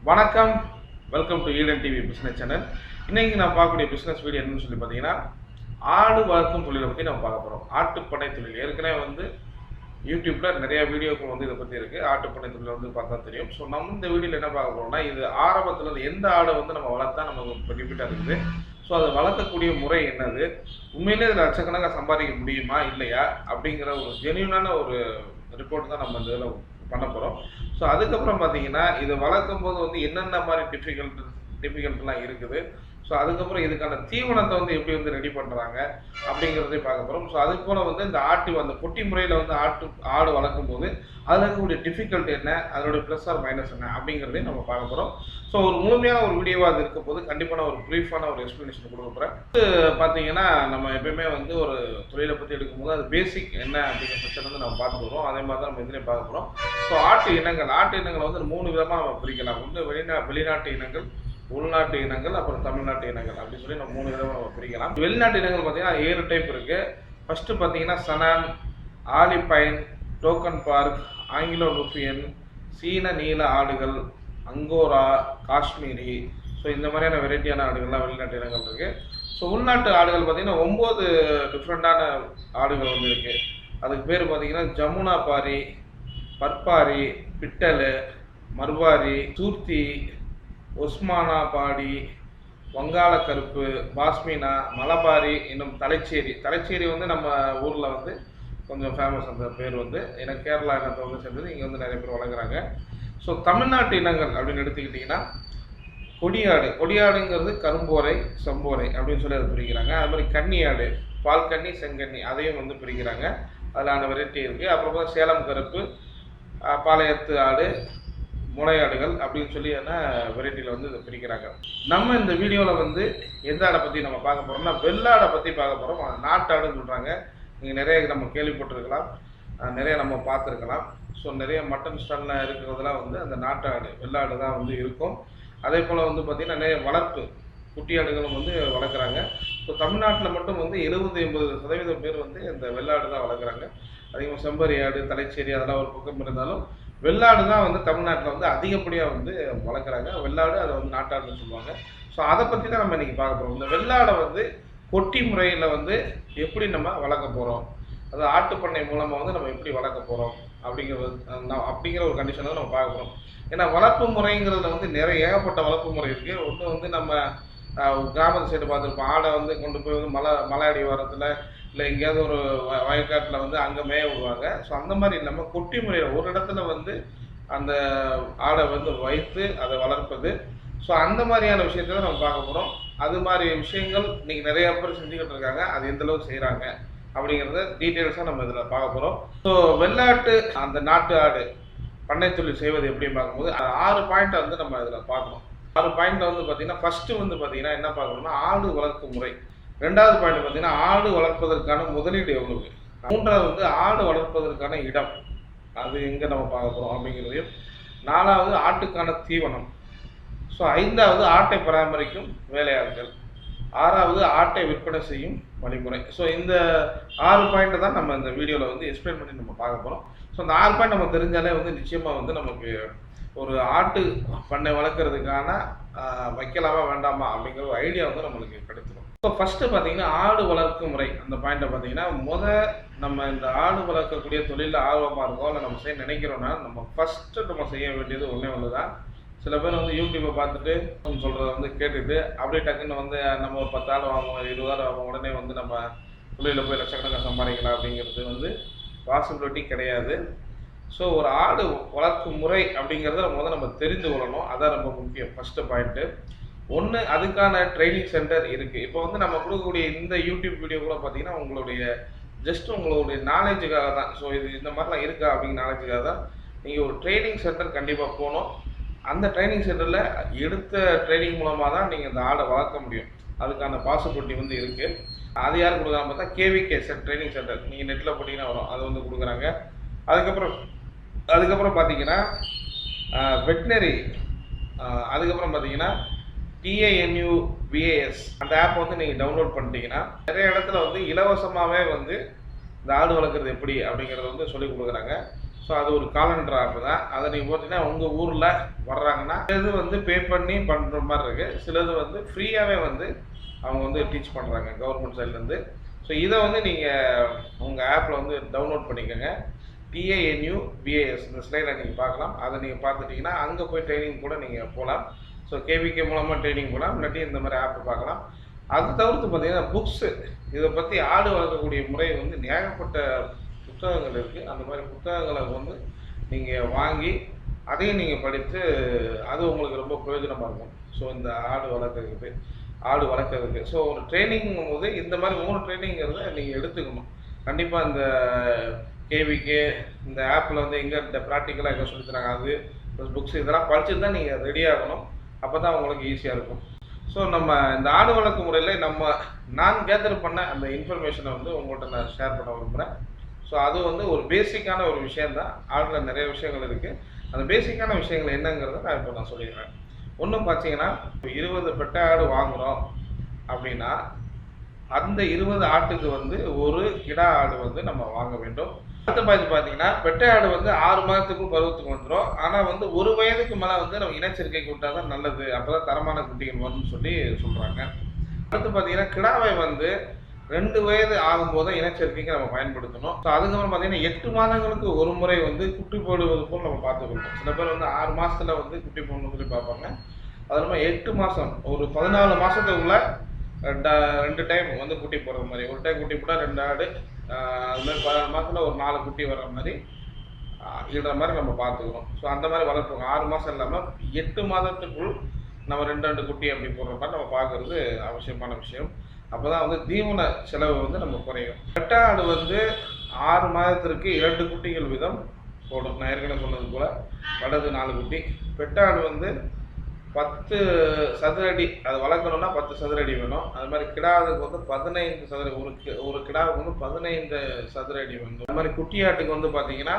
வணக்கம், welcome to Eden TV business channel. இன்னைக்கு நான் பார்க்கக்கூடிய பிஸ்னஸ் வீடியோ என்னன்னு சொல்லி பார்த்தீங்கன்னா, ஆடு வளர்க்கும் தொழிலை பற்றி நம்ம பார்க்க போகிறோம். ஆட்டுப்படை தொழில் ஏற்கனவே வந்து யூடியூப்பில் நிறைய வீடியோக்கள் வந்து இதை பற்றி இருக்குது. ஆட்டுப்படை தொழில் வந்து பார்த்தா தெரியும். ஸோ நம்ம இந்த வீடியோவில் என்ன பார்க்க போகிறோம்னா, இது ஆரம்பத்தில் எந்த ஆடை வந்து நம்ம வளர்த்தா நமக்கு பெனிஃபிட்டாக இருக்குது, ஸோ அதை வளர்க்கக்கூடிய முறை என்னது, உண்மையிலே இதில் லட்சக்கணக்காக சம்பாதிக்க முடியுமா இல்லையா அப்படிங்கிற ஒரு ஜென்யூனான ஒரு ரிப்போர்ட் தான் நம்ம இந்த இதில் பண்ண போகிறோம். ஸோ அதுக்கப்புறம் பார்த்தீங்கன்னா, இதை வளர்க்கும் போது வந்து என்னென்ன மாதிரி டிஃபிகல்ட்லாம் இருக்குது, ஸோ அதுக்கப்புறம் இதுக்கான தீவனத்தை வந்து எப்படி வந்து ரெடி பண்ணுறாங்க அப்படிங்கிறதையும் பார்க்க போகிறோம். ஸோ அதுக்கு போல் வந்து இந்த அந்த பொட்டி முறையில் வந்து ஆடு வளர்க்கும் போது அதில் இருக்கக்கூடிய டிஃபிகல்ட் என்ன, அதனுடைய ப்ளஸ் ஆர் மைனஸ் என்ன அப்படிங்கிறதையும் நம்ம பார்க்க போகிறோம். ஸோ ஒரு முழுமையான ஒரு வீடியோவாக அது இருக்க போது கண்டிப்பாக நான் ஒரு ப்ரீஃபான ஒரு எக்ஸ்ப்ளனேஷன் கொடுக்க போகிறேன். பார்த்தீங்கன்னா, நம்ம எப்பயுமே வந்து ஒரு தொழிலை பற்றி எடுக்கும்போது அது பேசிக் என்ன அப்படிங்கிற பட்சத்தில் வந்து நம்ம பார்த்துட்டு வரோம். அதே மாதிரி தான் நம்ம இதுலேயும் பார்க்க போகிறோம். ஸோ ஆட்டு இனங்களை வந்து 3 விதமாக நம்ம பிரிக்கலாம். ஒன்று வெளிநாட்டு இனங்கள், உள்நாட்டு இனங்கள், அப்புறம் தமிழ்நாட்டு இனங்கள் அப்படின்னு சொல்லி நம்ம 3 விதமாக நம்ம பிரிக்கலாம். வெளிநாட்டு இனங்கள் பார்த்தீங்கன்னா 7 டைப் இருக்குது. ஃபஸ்ட்டு பார்த்தீங்கன்னா சனான், ஆலிபைன், டோக்கன் பார்க், ஆங்கிலோ லூபியன், சீன நீல ஆடுகள், அங்கோரா, காஷ்மீரி. ஸோ இந்த மாதிரியான வெரைட்டியான ஆடுகள்லாம் வெளிநாட்டு இனங்கள் இருக்குது. ஸோ உள்நாட்டு ஆடுகள் பார்த்திங்கன்னா 9 டிஃப்ரெண்ட்டான ஆடுகள் வந்து இருக்குது. அதுக்கு பேர் பார்த்திங்கன்னா ஜமுனா பாரி, பற்பாரி, பிட்டலு, மர்வாரி, சூர்த்தி, ஒஸ்மானா பாடி, வங்காள கருப்பு, பாஸ்மினா, மலபாரி, இன்னும் தலைச்சேரி வந்து நம்ம ஊரில் வந்து கொஞ்சம் ஃபேமஸ். அந்த பேர் வந்து எனக்கு கேரளா இனத்தை வந்து சேர்ந்தது. இங்கே வந்து நிறைய பேர் வளர்க்குறாங்க. ஸோ தமிழ்நாட்டு இனங்கள் அப்படின்னு எடுத்துக்கிட்டிங்கன்னா, கொடியாடுங்கிறது கரும்போரை, செம்போரை அப்படின்னு சொல்லி அதை பிரிக்கிறாங்க. அது மாதிரி கன்னியாடு, பால் கன்னி, செங்கன்னி, அதையும் வந்து பிரிக்கிறாங்க. அதிலான வெரைட்டி இருக்குது. அப்புறம் சேலம் கருப்பு, பாளையத்து ஆடு, முளையாடுகள் அப்படின்னு சொல்லி வெரைட்டியில் வந்து இதை பிரிக்கிறாங்க. நம்ம இந்த வீடியோவில் வந்து எந்த ஆடை பற்றி நம்ம பார்க்க போகிறோம்னா, வெள்ளாடை பற்றி பார்க்க போகிறோம். நாட்டாடுன்னு சொல்கிறாங்க. நீங்கள் நிறைய நம்ம கேள்விப்பட்டிருக்கலாம், நிறைய நம்ம பார்த்துருக்கலாம். ஸோ நிறைய மட்டன் ஸ்டாலில் இருக்கிறதுலாம் வந்து அந்த நாட்டாடு, வெள்ளாடு தான் வந்து இருக்கும். அதே போல் வந்து பார்த்திங்கன்னா நிறைய வளர்ப்பு குட்டி ஆடுகளும் வந்து வளர்க்குறாங்க. ஸோ தமிழ்நாட்டில் மட்டும் வந்து 70-80% பேர் வந்து இந்த வெள்ளாடு தான் வளர்க்குறாங்க. அதிகமாக செம்பரி ஆடு, தலைச்சேரி அதெல்லாம் ஒரு பக்கம் இருந்தாலும் வெள்ளாடு தான் வந்து தமிழ்நாட்டில் வந்து அதிகப்படியாக வந்து வளர்க்குறாங்க. வெள்ளாடு அதை வந்து நாட்டாடுன்னு சொல்லுவாங்க. ஸோ அதை பற்றி தான் நம்ம இன்றைக்கி பார்க்க போகிறோம். இந்த வெள்ளாடை வந்து பொட்டி முறையில் வந்து எப்படி நம்ம வளர்க்க போகிறோம், அது ஆட்டுப்பண்ணை மூலமாக வந்து நம்ம எப்படி வளர்க்க போகிறோம் அப்படிங்கிற ஒரு கண்டிஷனை தான் நம்ம பார்க்க போகிறோம். ஏன்னா வளர்ப்பு முறைங்கிறதுல வந்து நிறைய ஏகப்பட்ட வளர்ப்பு முறை இருக்குது. ஒன்று வந்து நம்ம கிராமத்து சைடு பார்த்துருப்போம். ஆடை வந்து கொண்டு போய் வந்து மலை அடி வாரத்தில் இல்லை எங்கேயாவது ஒரு வயக்காட்டில் வந்து அங்கே மேய விடுவாங்க. ஸோ அந்த மாதிரி இல்லாமல் கொட்டி முறையில் ஒரு இடத்துல வந்து அந்த ஆடை வந்து வைத்து அதை வளர்ப்பது. ஸோ அந்த மாதிரியான விஷயத்த நம்ம பார்க்க போகிறோம். அது மாதிரி விஷயங்கள் இன்றைக்கி நிறையா பேர் செஞ்சுக்கிட்டு இருக்காங்க. அது எந்தளவுக்கு செய்கிறாங்க அப்படிங்கிறத டீட்டெயில்ஸாக நம்ம இதில் பார்க்க போகிறோம். ஸோ வெள்ளாட்டு அந்த நாட்டு ஆடு பண்ணை தொழில் செய்வது எப்படின்னு பார்க்கும்போது 6 பாயிண்ட்டை வந்து நம்ம இதில் பார்க்கணும். 6 பாயிண்ட்டில் வந்து பார்த்திங்கன்னா, ஃபஸ்ட்டு வந்து பார்த்திங்கன்னா என்ன பார்க்கணும்னா, ஆடு வளர்க்கும் முறை. 2வது பாயிண்ட் பார்த்தீங்கன்னா, ஆடு வளர்ப்பதற்கான முதலீடு எவ்வளவு. 3வது வந்து ஆடு வளர்ப்பதற்கான இடம், அது எங்கே நம்ம பார்க்க போகிறோம் அப்படிங்கிறதையும். 4வது ஆட்டுக்கான தீவனம். ஸோ 5வது ஆட்டை பராமரிக்கும் வேலையாட்கள். 6வது ஆட்டை விற்பனை செய்யும் வழிமுறை. ஸோ இந்த 6 பாயிண்ட்டை தான் நம்ம இந்த வீடியோவில் வந்து எக்ஸ்பிளைன் பண்ணி நம்ம பார்க்க போகிறோம். ஸோ இந்த 6 பாயிண்ட் நம்ம தெரிஞ்சாலே வந்து நிச்சயமாக வந்து நமக்கு ஒரு ஆட்டு பண்ணை வளர்க்குறதுக்கான வைக்கலாமா வேண்டாமா அப்படிங்கிற ஒரு ஐடியா வந்து நம்மளுக்கு கிடைச்சிடும். ஸோ ஃபஸ்ட்டு பார்த்தீங்கன்னா, ஆடு வளர்க்கும் முறை அந்த பாயிண்ட்டை பார்த்தீங்கன்னா, நம்ம இந்த ஆடு வளர்க்கக்கூடிய தொழிலில் ஆர்வமாக இருக்கோம் இல்லை நம்ம செய்ய நினைக்கிறோன்னா, நம்ம ஃபஸ்ட்டு நம்ம செய்ய வேண்டியது ஒன்று தான். சில பேர் வந்து யூடியூப்பை பார்த்துட்டு சொல்கிறத வந்து கேட்டுட்டு அப்படியே டக்குன்னு வந்து நம்ம ஒரு 10 ஆடு வாங்குவோம், 20 ஆடு வாங்குவோம், உடனே வந்து நம்ம தொழிலில் போய் லட்சக்கணக்காக சம்பாதிக்கலாம் அப்படிங்கிறது வந்து பாசிபிலிட்டி கிடையாது. ஸோ ஒரு ஆடு வளர்க்கும் முறை அப்படிங்கிறத நம்ம தெரிந்து கொள்ளணும். அதான் ரொம்ப முக்கியம். First point. ஒன்று, அதுக்கான ட்ரைனிங் சென்டர் இருக்குது. இப்போ வந்து நம்ம கொடுக்கக்கூடிய இந்த யூடியூப் வீடியோ கூட பார்த்தீங்கன்னா, உங்களுடைய நாலேஜுக்காக தான். ஸோ இது இந்த மாதிரிலாம் இருக்கா அப்படிங்கிற நாலேஜுக்காக தான். நீங்கள் ஒரு ட்ரைனிங் சென்டர் கண்டிப்பாக போகணும். அந்த ட்ரைனிங் சென்டரில் எடுத்த ட்ரைனிங் மூலமாக தான் நீங்கள் இந்த ஆடை வளர்க்க முடியும். அதுக்கான பாசிபிலிட்டி வந்து இருக்குது. அது யார் கொடுக்குறாங்க பார்த்தா, கேவிகே ட்ரைனிங் சென்டர். நீங்கள் நெட்டில் போட்டிங்கன்னா வரும், அது வந்து கொடுக்குறாங்க. அதுக்கப்புறம் பார்த்தீங்கன்னா வெட்னரி. அதுக்கப்புறம் பார்த்தீங்கன்னா TANUVAS அந்த ஆப் வந்து நீங்கள் டவுன்லோட் பண்ணிட்டீங்கன்னா, நிறைய இடத்துல வந்து இலவசமாகவே வந்து இந்த ஆடு வளர்க்குறது எப்படி அப்படிங்கிறத வந்து சொல்லிக் கொடுக்குறாங்க. ஸோ அது ஒரு காலண்டர் ஆப் தான். அதை நீங்கள் பார்த்தீங்கன்னா உங்கள் ஊரில் வர்றாங்கன்னா சிலது வந்து பே பண்ணி பண்ணுற மாதிரி இருக்குது, சிலது வந்து ஃப்ரீயாகவே வந்து அவங்க வந்து டீச் பண்ணுறாங்க கவர்மெண்ட் சைட்லேருந்து. ஸோ இதை வந்து நீங்கள் உங்கள் ஆப்பில் வந்து டவுன்லோட் பண்ணிக்கோங்க. TANUBAS இந்த ஸ்லைடில் நீங்கள் பார்க்கலாம். அதை நீங்கள் பார்த்துட்டிங்கன்னா அங்கே போய் ட்ரைனிங் கூட நீங்கள் போகலாம். ஸோ KVK மூலமாக ட்ரைனிங் போகலாம், இல்லாட்டி இந்த மாதிரி ஆப்பை பார்க்கலாம். அது தவிர்த்து பார்த்தீங்கன்னா புக்ஸு, இதை பற்றி ஆடு வளர்க்கக்கூடிய முறை வந்து ஏகப்பட்ட புத்தகங்கள் இருக்குது. அந்த மாதிரி புத்தகங்களை வந்து நீங்கள் வாங்கி அதையும் நீங்கள் படித்து அது உங்களுக்கு ரொம்ப பிரயோஜனமாக இருக்கும். ஸோ இந்த ஆடு வளர்க்குறதுக்கு ஸோ ஒரு ட்ரைனிங்கும் போது இந்த மாதிரி 3 ட்ரைனிங்கிறத நீங்கள் எடுத்துக்கணும் கண்டிப்பாக. இந்த KVK இந்த ஆப்பில் வந்து எங்கே இந்த ப்ராக்டிக்கலாக எங்கே சொல்லித்தராங்க, அது ப்ளஸ் புக்ஸ் இதெல்லாம் படிச்சுட்டு தான் நீங்கள் ரெடி ஆகணும். அப்போ தான் உங்களுக்கு ஈஸியாக இருக்கும். ஸோ நம்ம இந்த ஆடு வளர்க்கு முறையில் நான் கேதர் பண்ண அந்த இன்ஃபர்மேஷனை வந்து உங்கள்கிட்ட நான் ஷேர் பண்ண விரும்புகிறேன். ஸோ அது வந்து ஒரு பேசிக்கான ஒரு விஷயந்தான். ஆடில் நிறைய விஷயங்கள் இருக்குது. அந்த பேசிக்கான விஷயங்கள் என்னங்கிறத நான் இப்போ சொல்லிடுறேன். ஒன்றும் பார்த்தீங்கன்னா 20 பெட்டை ஆடு வாங்குகிறோம் அப்படின்னா அந்த 20 ஆட்டுக்கு வந்து ஒரு கிடா ஆடு வந்து நம்ம வாங்க வேண்டும். அடுத்த பார்த்தீங்கன்னா பெட்டை ஆடு வந்து 6 மாதத்துக்கும் பருவத்துக்கு வந்துடும். ஆனால் வந்து 1 வயதுக்கு மேலே வந்து நம்ம இனச்சேர்க்கைக்கு விட்டால் தான் நல்லது, அப்போ தான் தரமான குட்டிகள் வரும்னு சொல்கிறாங்க. அடுத்து பார்த்தீங்கன்னா கிடாவை வந்து 2 வயது ஆகும்போது இனச்சேர்க்கைக்கு நம்ம பயன்படுத்தணும். ஸோ அதுக்கப்புறம் பார்த்தீங்கன்னா 8 மாதங்களுக்கு ஒரு முறை வந்து குட்டி போடுவது போல் நம்ம பார்த்துக்கணும். சில பேர் வந்து 6 மாதத்தில் வந்து குட்டி போடணும்னு சொல்லி பார்ப்பாங்க. அது இல்லாமல் 8 மாதம் ஒரு 14 மாதத்துக்குள்ள 2 டைம் வந்து குட்டி போடுற மாதிரி, ஒரு டைம் குட்டி போட்டால் 2 ஆடு, அது மாதிரி 14 மாதத்தில் ஒரு 4 குட்டி வர்ற மாதிரி இடுற மாதிரி நம்ம பார்த்துக்கணும். ஸோ அந்த மாதிரி வளர்ப்போம். 6 மாதம் இல்லாமல் 8 மாதத்துக்குள் நம்ம 2 குட்டி அப்படி போடுற மாதிரி நம்ம பார்க்குறது அவசியமான விஷயம். அப்போ தான் வந்து தீவன செலவு வந்து நம்ம குறையும். பெட்டை ஆடு வந்து 6 மாதத்திற்கு 2 குட்டிகள் வீதம் போடும். நான் ஏற்கனவே சொன்னது போல் வடது 4 குட்டி. பெட்டை ஆடு வந்து 10 சதுர அடி, அது வளர்க்கணும்னா 10 சதுர அடி வேணும். அது மாதிரி கிடாவுக்கு வந்து 15 சதுர, ஒரு கிடாவுக்கு வந்து 15 சதுர அடி வேணும். அது மாதிரி குட்டி ஆட்டுக்கு வந்து பார்த்தீங்கன்னா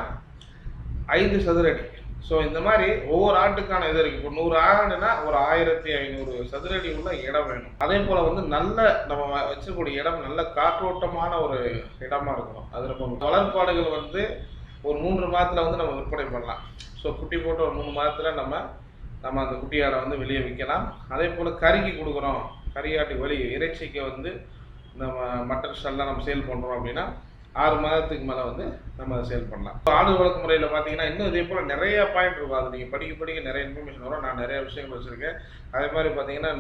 5 சதுர அடி. ஸோ இந்த மாதிரி ஒவ்வொரு ஆட்டுக்கான இது இருக்குது. இப்போ 100 ஆடுனா ஒரு 1500 சதுர அடி உள்ள இடம் வேணும். அதே போல் வந்து நல்ல நம்ம வச்சிருக்கக்கூடிய இடம் நல்ல காற்றோட்டமான ஒரு இடமா இருக்கணும். அது நம்ம வளர்ப்பாடுகள் வந்து ஒரு 3 மாதத்தில் வந்து நம்ம விற்பனை பண்ணலாம். ஸோ குட்டி போட்டு ஒரு 3 மாதத்தில் நம்ம அந்த குட்டி ஆடை வந்து வெளியே விற்கலாம். அதே போல் கறிக்கு கொடுக்குறோம், கறியாட்டு இறைச்சிக்கு வந்து நம்ம மட்டன் ஸ்டால்லாம் நம்ம சேல் பண்ணுறோம் அப்படின்னா 6 மாதத்துக்கு மேலே வந்து நம்ம அதை சேல் பண்ணலாம். ஆடு வளர்ப்பு முறையில் பார்த்தீங்கன்னா இன்னும் இதே போல் நிறையா பாயிண்ட் இருக்கும். அது நீங்கள் படிக்க நிறைய இன்ஃபர்மேஷன் வரும். நான் நிறைய விஷயங்கள் வச்சுருக்கேன். அதே மாதிரி பார்த்தீங்கன்னா